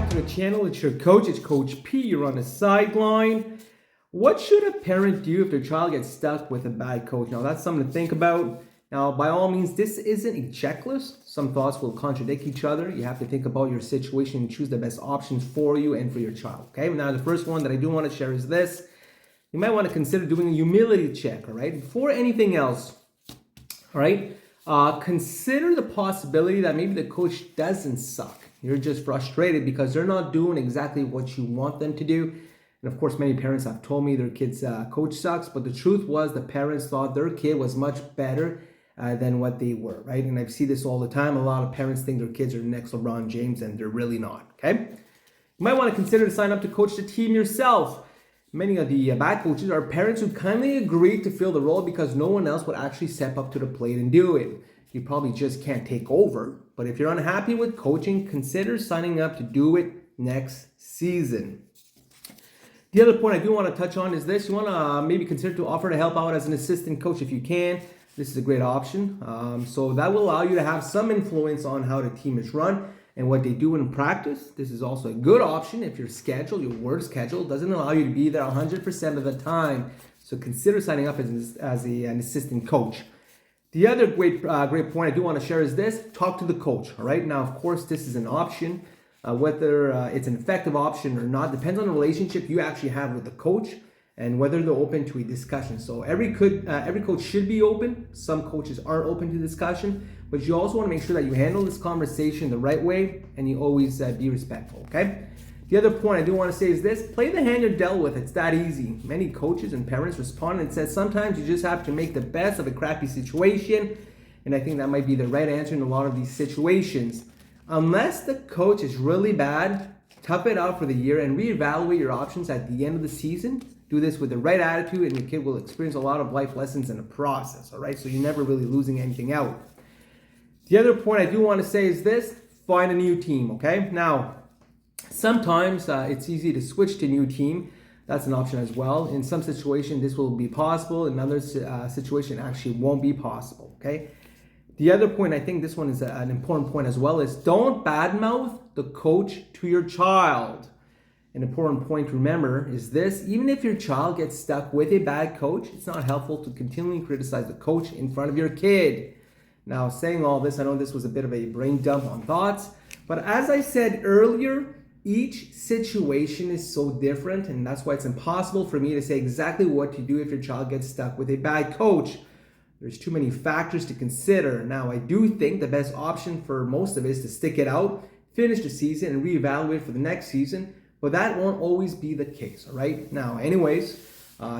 back to the channel. It's your coach. It's Coach P. You're on the sideline. What should a parent do if their child gets stuck with a bad coach? Now, that's something to think about. Now, by all means, this isn't a checklist. Some thoughts will contradict each other. You have to think about your situation and choose the best options for you and for your child. Okay. Now, the first one that I do want to share is this. You might want to consider doing a humility check. All right. Before anything else. All right. Consider the possibility that maybe the coach doesn't suck. You're just frustrated because they're not doing exactly what you want them to do. And of course, many parents have told me their kid's coach sucks, but the truth was the parents thought their kid was much better than what they were, right? And I see this all the time. A lot of parents think their kids are the next LeBron James, and they're really not, okay? You might want to consider to sign up to coach the team yourself. Many of the bad coaches are parents who kindly agreed to fill the role because no one else would actually step up to the plate and do it. You probably just can't take over. But if you're unhappy with coaching, consider signing up to do it next season. The other point I do want to touch on is this. You want to maybe consider to offer to help out as an assistant coach if you can. This is a great option. So that will allow you to have some influence on how the team is run and what they do in practice. This is also a good option if your schedule, your work schedule, doesn't allow you to be there 100% of the time. So consider signing up as an assistant coach. The other great point I do want to share is this. Talk to the coach. All right. Now, of course, this is an option. Whether it's an effective option or not depends on the relationship you actually have with the coach and whether they're open to a discussion. So every coach should be open. Some coaches aren't open to discussion, but you also want to make sure that you handle this conversation the right way and you always be respectful. Okay. The other point I do want to say is this. Play the hand you're dealt with. It's that easy. Many coaches and parents respond and said sometimes you just have to make the best of a crappy situation. And I think that might be the right answer in a lot of these situations. Unless the coach is really bad, tough it out for the year and reevaluate your options at the end of the season. Do this with the right attitude and your kid will experience a lot of life lessons in the process. All right. So you're never really losing anything out. The other point I do want to say is this. Find a new team. Okay. Now, sometimes it's easy to switch to a new team. That's an option as well. In some situation, this will be possible. In other situation, actually won't be possible. Okay. The other point, I think this one is an important point as well, is don't badmouth the coach to your child. An important point to remember is this. Even if your child gets stuck with a bad coach, it's not helpful to continually criticize the coach in front of your kid. Now, saying all this, I know this was a bit of a brain dump on thoughts, but as I said earlier, each situation is so different, and that's why it's impossible for me to say exactly what to do if your child gets stuck with a bad coach. There's too many factors to consider. Now, I do think the best option for most of it is to stick it out, finish the season, and reevaluate for the next season, but that won't always be the case, all right? Now, anyways,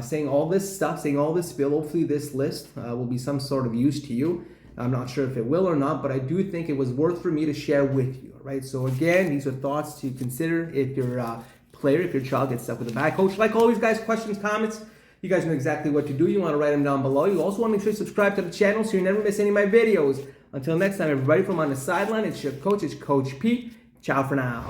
saying all this stuff, saying all this spiel, hopefully this list will be some sort of use to you. I'm not sure if it will or not, but I do think it was worth for me to share with you, all right? So again, these are thoughts to consider if your player, if your child gets stuck with a bad coach. Like always, guys, questions, comments, you guys know exactly what to do. You want to write them down below. You also want to make sure you subscribe to the channel so you never miss any of my videos. Until next time, everybody, from On the Sideline, it's your coach, it's Coach P. Ciao for now.